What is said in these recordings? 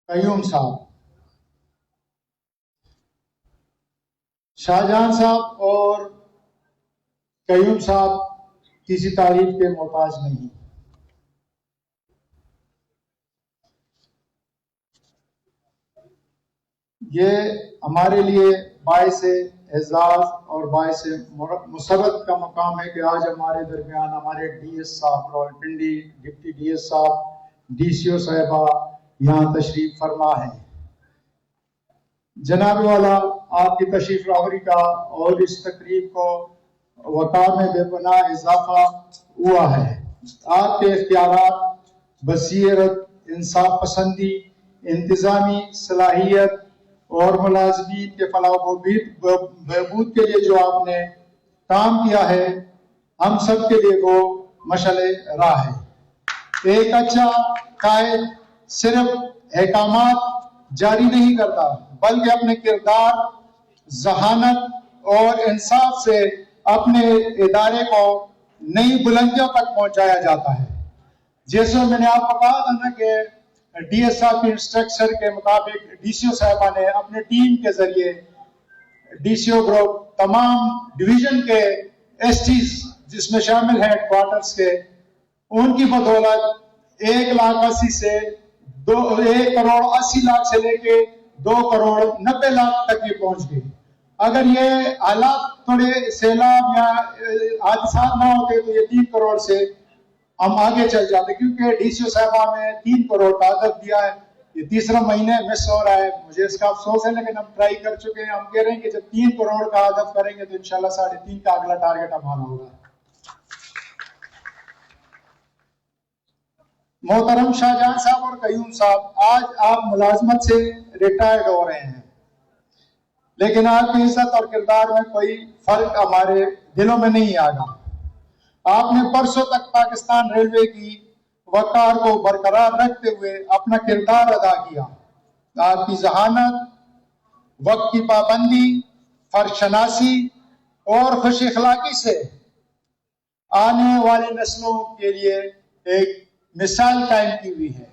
قیوم صاحب، شاہجہاں صاحب اور قیوم صاحب کسی تعریف کے محتاج نہیں. یہ ہمارے لیے باعث اعزاز اور باعث مسرت کا مقام ہے کہ آج ہمارے درمیان ہمارے ڈی ایس صاحب راولپنڈی، ڈپٹی ڈی ایس صاحب، ڈی سی او صاحبہ یہاں تشریف فرما ہے. جناب والا، آپ کی تشریف آوری کا اور اس تقریب کو وقار میں بے پناہ اضافہ ہوا ہے. آپ کے اختیارات، بصیرت، انصاف پسندی، انتظامی صلاحیت اور ملازمین کے فلاح و بہبود کے لیے جو آپ نے کام کیا ہے، ہم سب کے لیے وہ مشعل راہ ہے. ایک اچھا قائد صرف احکامات جاری نہیں کرتا بلکہ اپنے کردار، ذہانت اور انصاف سے اپنے ادارے کو نئی بلندیوں تک پہنچایا جاتا ہے. جیسے میں نے آپ کو کہا تھا نا کہ ڈی ایس صاحب کے انسٹرکشن کے مطابق ڈی سی او صاحبہ نے اپنے ٹیم کے ذریعے ڈی سی او گروپ تمام ڈویژن کے ایس ٹیز جس میں شامل ہیں ہیڈ کوارٹرز کے، ان کی بدولت 1,80,000 سے 1,80,00,000 سے لے کے 2,90,00,000 تک یہ پہنچ گئی. اگر یہ حالات تھوڑے سیلاب یا حادثات نہ ہوتے تو یہ 3 کروڑ سے ہم آگے چل جاتے، کیونکہ ڈی سی او صاحبہ نے 3 کروڑ کا ہدف دیا ہے. یہ تیسرا مہینہ مس ہو رہا ہے، مجھے اس کا افسوس ہے، لیکن ہم ٹرائی کر چکے ہیں. ہم کہہ رہے ہیں کہ جب 3 کروڑ کا ہدف کریں گے تو انشاءاللہ 3.5 کا اگلا ٹارگٹ ہمارا ہوگا. محترم شاہجہاں صاحب اور قیوم صاحب، آج آپ ملازمت سے ریٹائرڈ ہو رہے ہیں، لیکن آپ کی عزت اور کردار میں کوئی فرق ہمارے دلوں میں نہیں آگا. آپ نے برسوں تک پاکستان ریلوے کی وقار کو برقرار رکھتے ہوئے اپنا کردار ادا کیا. آپ کی ذہانت، وقت کی پابندی، فرض شناسی اور خوش اخلاقی سے آنے والی نسلوں کے لیے ایک مثال قائم کی ہوئی ہے.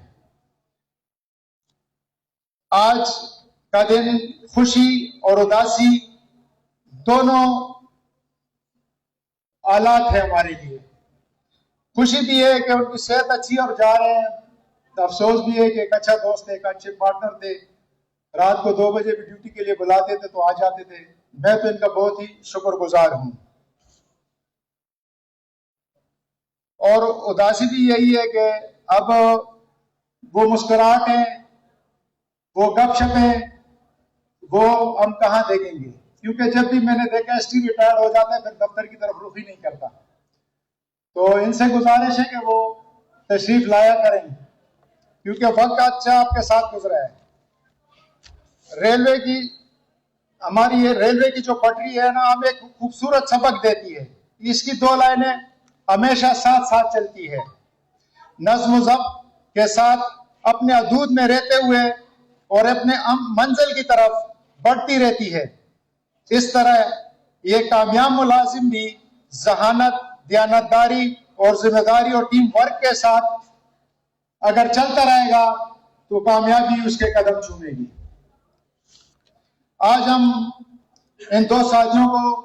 آج کا دن خوشی اور اداسی دونوں آلات ہے ہمارے لیے. خوشی بھی ہے کہ ان کی صحت اچھی اور جا رہے ہیں، افسوس بھی ہے کہ ایک اچھا دوست تھے، ایک اچھے پارٹنر تھے، رات کو 2 بجے بھی ڈیوٹی کے لیے بلاتے تھے تو آ جاتے تھے. میں تو ان کا بہت ہی شکر گزار ہوں. اور اداسی بھی یہی ہے کہ اب وہ مسکراہٹیں، وہ گپ شپیں، وہ ہم کہاں دیکھیں گے، کیونکہ جب بھی میں نے دیکھا ایس ٹی ریٹائر ہو جاتا ہے پھر دفتر کی طرف رخ ہی نہیں کرتا. تو ان سے گزارش ہے کہ وہ تشریف لایا کریں کیونکہ وقت اچھا آپ کے ساتھ گزرا ہے. ریلوے کی ہماری یہ ریلوے کی جو پٹری ہے نا، ہمیں ایک خوبصورت سبق دیتی ہے. اس کی 2 لائنیں ہمیشہ ساتھ ساتھ چلتی ہے، نظم و ضبط کے ساتھ اپنے حدود میں رہتے ہوئے اور اپنے منزل کی طرف بڑھتی رہتی ہے. اس طرح یہ کامیاب ملازم بھی ذہانت، دیانتداری اور ذمہ داری اور ٹیم ورک کے ساتھ اگر چلتا رہے گا تو کامیابی اس کے قدم چومے گی. آج ہم ان 2 ساتھیوں کو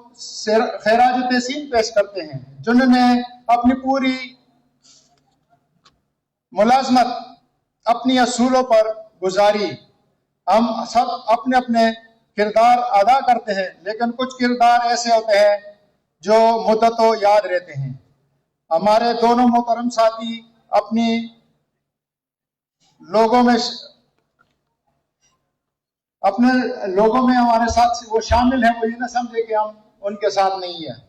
خراج تحسین پیش کرتے ہیں جنہوں نے اپنی پوری ملازمت اپنی اصولوں پر گزاری. ہم سب اپنے اپنے کردار ادا کرتے ہیں، لیکن کچھ کردار ایسے ہوتے ہیں جو مدتوں یاد رہتے ہیں. ہمارے دونوں محترم ساتھی اپنی لوگوں میں ہمارے ساتھ وہ شامل ہیں، وہ یہ نہ سمجھے کہ ہم ان کے ساتھ نہیں ہیں.